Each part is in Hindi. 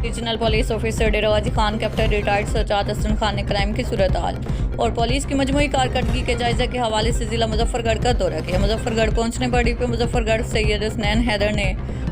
Regional police officer Dera Ghazi Khan captain retired Sajjad Hasan Khan ने क्राइम की सूरत हाल और पुलिस की मजमूई कारकर्दगी के जायजे के हवाले से जिला मुजफ्फरगढ़ का दौरा किया। मुजफ्फरगढ़ पहुंचने पर डीपीओ मुजफ्फरगढ़ सैयद हसनैन हैदर ने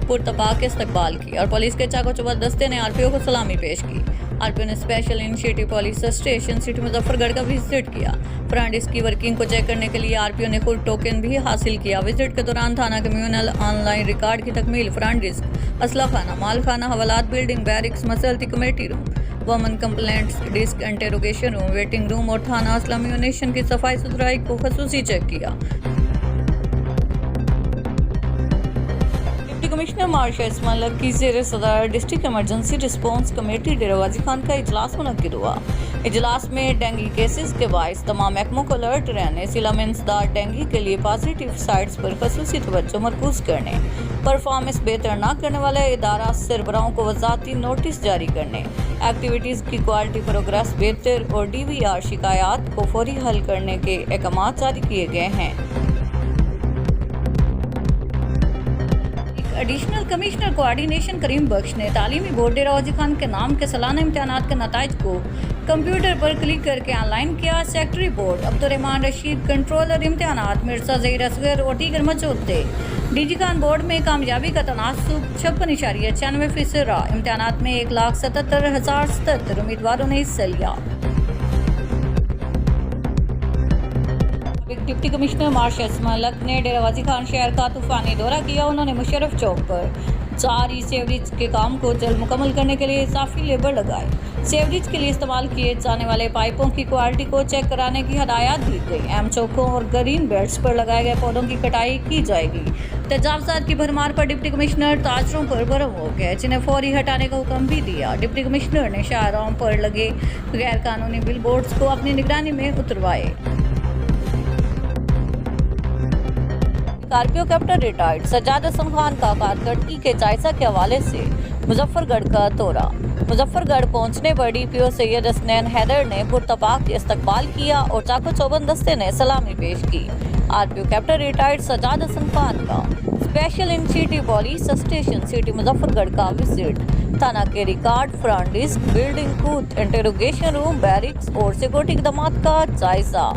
पुरतपाक के इस्तकबाल की और पुलिस के चाको चौबंद दस्ते ने आरपीओ को सलामी पेश की। आरपीओ ने special initiative police station city Muzaffargarh का विजिट किया। फ्रंट की वर्किंग को चेक करने के लिए आरपीओ ने खुद टोकन भी हासिल किया। विजिट के दौरान थाना कम्युनल ऑनलाइन रिकॉर्ड की तकमील, फ्रंट डिस्क, असला खाना, माल खाना, हवालात बिल्डिंग, बैरिक्स, मसलती committee room, women complaints desk, interrogation room, waiting room और थाना असला म्यूनिशन की सफाई सुथराई को खसूसी चेक किया। डिप्टी कमिश्नर मार्शा इस्माइल लक की ज़ेर सदर district emergency response committee Dera Ghazi Khan का इजलास मुनक्किद हुआ। इजलास में डेंगू केसेस के बायस तमाम महकमों को अलर्ट रहने, जिला में इंसदाद डेंगू के लिए पॉजिटिव साइट्स पर खसूसी तवज्जो मरकूज करने, परफॉर्मेंस बेहतर न करने वाले इदारा सरबराहों को वजाती नोटिस जारी करने, एक्टिविटीज़ की क्वालिटी प्रोग्रेस बेहतर और DVR शिकायत को फौरी हल करने के अहकाम जारी किए गए हैं। एडिशनल कमिश्नर कोऑर्डिनेशन करीम बख्श ने तालीमी बोर्ड डेरागाजी खान के नाम के सालाना इम्तिहानात के नताइज को कंप्यूटर पर क्लिक करके ऑनलाइन किया। Secretary board Abdurrahman Rashid, controller इम्तिहानात मिर्जा ज़हीर असगर और दीगर मौजूद थे। DG खान बोर्ड में कामयाबी का तनासुब 56.96% रहा। इम्तिहानात में 1,77,077 उम्मीदवारों ने हिस्सा लिया। Deputy commissioner Marsha Ismail luck ने डेरागाजी खान शहर का तूफानी दौरा किया। उन्होंने मुशर्रफ चौक पर जारी सेवरेज के काम को जल्द मुकम्मल करने के लिए इजाफी लेबर लगाई। सेवरेज के लिए इस्तेमाल किए जाने वाले पाइपों की क्वालिटी को चेक कराने की हदायत दी गई। अहम चौकों और ग्रीन बेल्ट्स पर लगाए गए पौधों की कटाई की जाएगी। तजावजात की भरमार पर डिप्टी कमिश्नर ताजरों पर बरम हो गए, जिन्हें फौरी हटाने का हुक्म भी दिया। डिप्टी कमिश्नर ने शाहराहों पर लगे गैर कानूनी बिल बोर्ड्स को अपनी निगरानी में उतरवाए। RPO captain retired Sajjad Hasan Khan का कारकर्दगी के जायजा के हवाले से मुजफ्फरगढ़ का दौरा। मुजफ्फरगढ़ पहुंचने पर डीपीओ सैयद हसनैन हैदर ने पुरतपाक इस्तकबाल किया और चाको चौबंद दस्ते ने सलामी पेश की। RPO captain retired Sajjad Hasan Khan का special initiative police station city Muzaffargarh का विजिट, थाना के record, front desk, building, booth, interrogation room, barracks और सिक्योरिटी इक़दामात का जायजा।